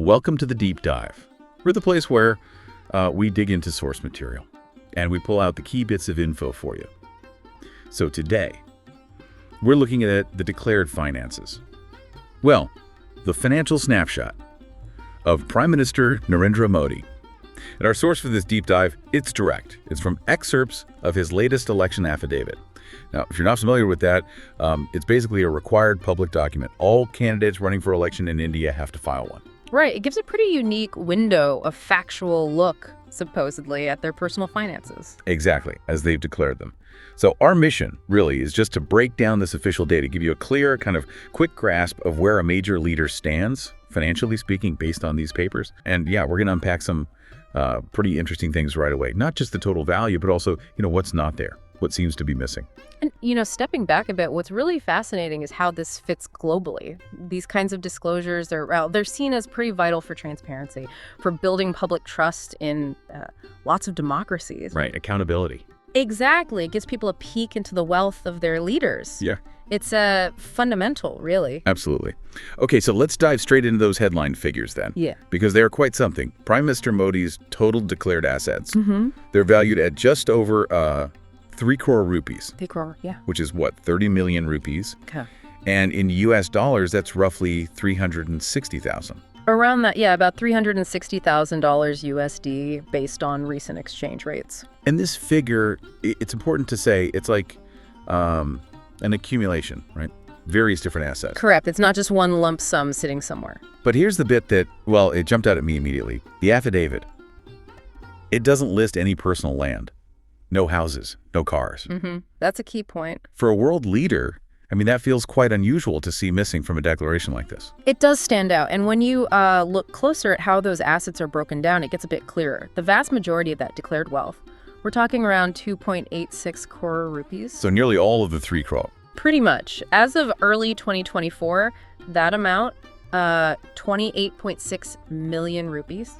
Welcome to the Deep Dive. We're the place where we dig into source material and we pull out the key bits of info for you. So today, we're looking at the declared finances. Well, the financial snapshot of Prime Minister Narendra Modi. And our source for this deep dive, it's direct. It's from excerpts of his latest election affidavit. Now, if you're not familiar with that, it's basically a required public document. All candidates running for election in India have to file one. Right. It gives a pretty unique window of factual look, supposedly, at their personal finances. Exactly, as they've declared them. So our mission, really, is just to break down this official data, give you a clear, kind of quick grasp of where a major leader stands, financially speaking, based on these papers. And yeah, we're going to unpack some pretty interesting things right away. Not just the total value, but also, what's not there, what seems to be missing. And, stepping back a bit, what's really fascinating is how this fits globally. These kinds of disclosures, they're seen as pretty vital for transparency, for building public trust in lots of democracies. Right, accountability. Exactly. It gives people a peek into the wealth of their leaders. Yeah. It's fundamental, really. Absolutely. Okay, so let's dive straight into those headline figures then. Yeah. Because they are quite something. Prime Minister Modi's total declared assets, Mm-hmm. they're valued at just over 3 crore rupees. 3 crore, yeah. Which is what, 30 million rupees? Okay. And in US dollars, that's roughly 360,000. Around that, yeah, about $360,000 USD based on recent exchange rates. And this figure, it's important to say, it's like an accumulation, right? Various different assets. Correct. It's not just one lump sum sitting somewhere. But here's the bit that, well, it jumped out at me immediately. The affidavit. It doesn't list any personal land. No houses, no cars. Mm-hmm. That's a key point. For a world leader, that feels quite unusual to see missing from a declaration like this. It does stand out. And when you look closer at how those assets are broken down, it gets a bit clearer. The vast majority of that declared wealth, we're talking around 2.86 crore rupees. So nearly all of the 3 crore. Pretty much. As of early 2024, that amount, 28.6 million rupees,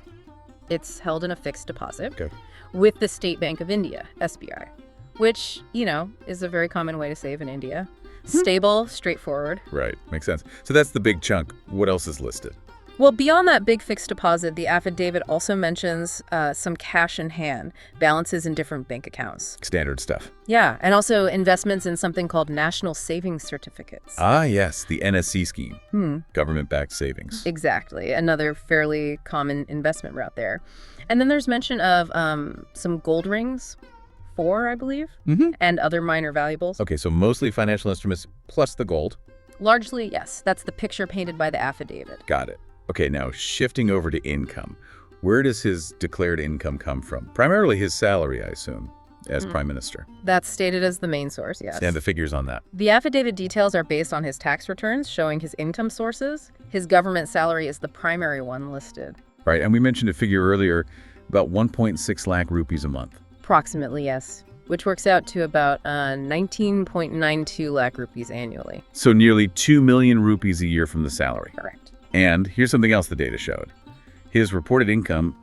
it's held in a fixed deposit. Okay. With the State Bank of India, SBI, which, is a very common way to save in India. Stable, straightforward. Right, makes sense. So that's the big chunk. What else is listed? Well, beyond that big fixed deposit, the affidavit also mentions some cash in hand, balances in different bank accounts. Standard stuff. Yeah, and also investments in something called National Savings Certificates. Ah, yes, the NSC scheme, government-backed savings. Exactly, another fairly common investment route there. And then there's mention of some gold rings, 4, I believe, and other minor valuables. Okay, so mostly financial instruments plus the gold. Largely, yes. That's the picture painted by the affidavit. Got it. Okay, now shifting over to income. Where does his declared income come from? Primarily his salary, I assume, as Prime Minister. That's stated as the main source, yes. And the figures on that. The affidavit details are based on his tax returns, showing his income sources. His government salary is the primary one listed. Right, and we mentioned a figure earlier, about 1.6 lakh rupees a month. Approximately, yes, which works out to about 19.92 lakh rupees annually. So nearly 2 million rupees a year from the salary. Correct. And here's something else the data showed. His reported income,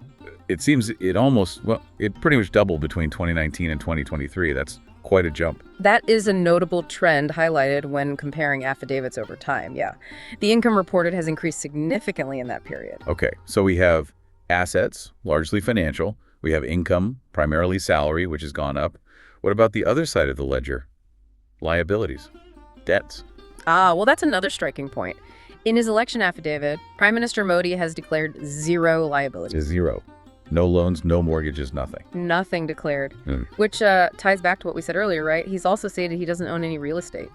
it seems it pretty much doubled between 2019 and 2023. That's quite a jump. That is a notable trend highlighted when comparing affidavits over time, yeah. The income reported has increased significantly in that period. Okay, so we have assets, largely financial. We have income, primarily salary, which has gone up. What about the other side of the ledger? Liabilities, debts. Ah, well, that's another striking point. In his election affidavit, Prime Minister Modi has declared 0 liabilities. 0. No loans, no mortgages, nothing. Nothing declared, which ties back to what we said earlier, right? He's also stated he doesn't own any real estate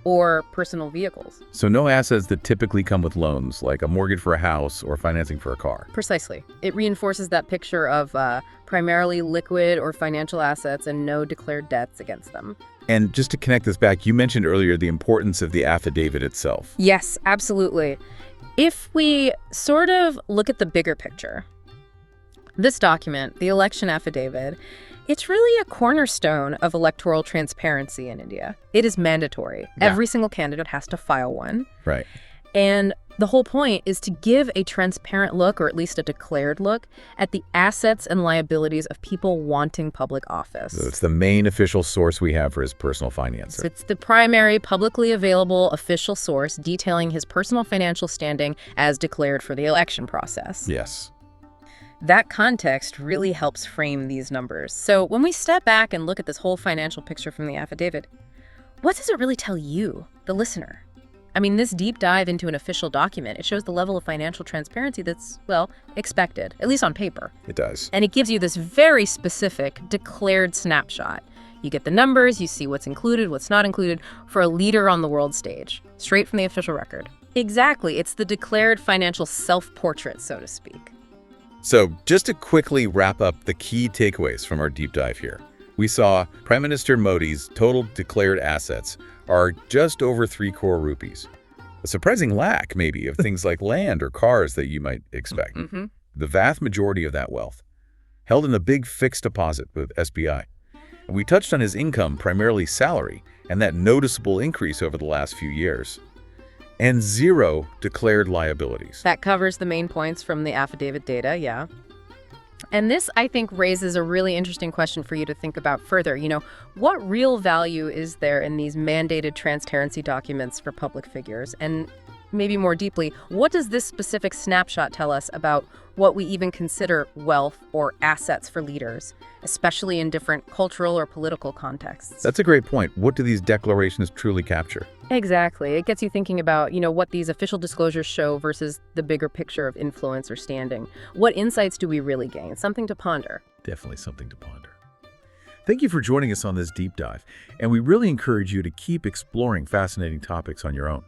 or personal vehicles. So no assets that typically come with loans, like a mortgage for a house or financing for a car. Precisely. It reinforces that picture of primarily liquid or financial assets and no declared debts against them. And just to connect this back, you mentioned earlier the importance of the affidavit itself. Yes, absolutely. If we sort of look at the bigger picture, this document, the election affidavit, it's really a cornerstone of electoral transparency in India. It is mandatory. Yeah. Every single candidate has to file one. Right. And The whole point is to give a transparent look, or at least a declared look, at the assets and liabilities of people wanting public office. So it's the main official source we have for his personal finances. So it's the primary publicly available official source detailing his personal financial standing as declared for the election process. Yes. That context really helps frame these numbers. So when we step back and look at this whole financial picture from the affidavit, what does it really tell you, the listener? I mean, this deep dive into an official document, it shows the level of financial transparency that's, well, expected, at least on paper. It does. And it gives you this very specific, declared snapshot. You get the numbers, you see what's included, what's not included, for a leader on the world stage, straight from the official record. Exactly, it's the declared financial self-portrait, so to speak. So just to quickly wrap up the key takeaways from our deep dive here. We saw Prime Minister Modi's total declared assets are just over 3 crore rupees. A surprising lack, maybe, of things like land or cars that you might expect. The vast majority of that wealth held in a big fixed deposit with SBI. And we touched on his income, primarily salary, and that noticeable increase over the last few years. And 0 declared liabilities. That covers the main points from the affidavit data, yeah. And this, I think, raises a really interesting question for you to think about further. What real value is there in these mandated transparency documents for public figures? And maybe more deeply, what does this specific snapshot tell us about what we even consider wealth or assets for leaders, especially in different cultural or political contexts? That's a great point. What do these declarations truly capture? Exactly. It gets you thinking about, what these official disclosures show versus the bigger picture of influence or standing. What insights do we really gain? Something to ponder. Definitely something to ponder. Thank you for joining us on this deep dive, and we really encourage you to keep exploring fascinating topics on your own.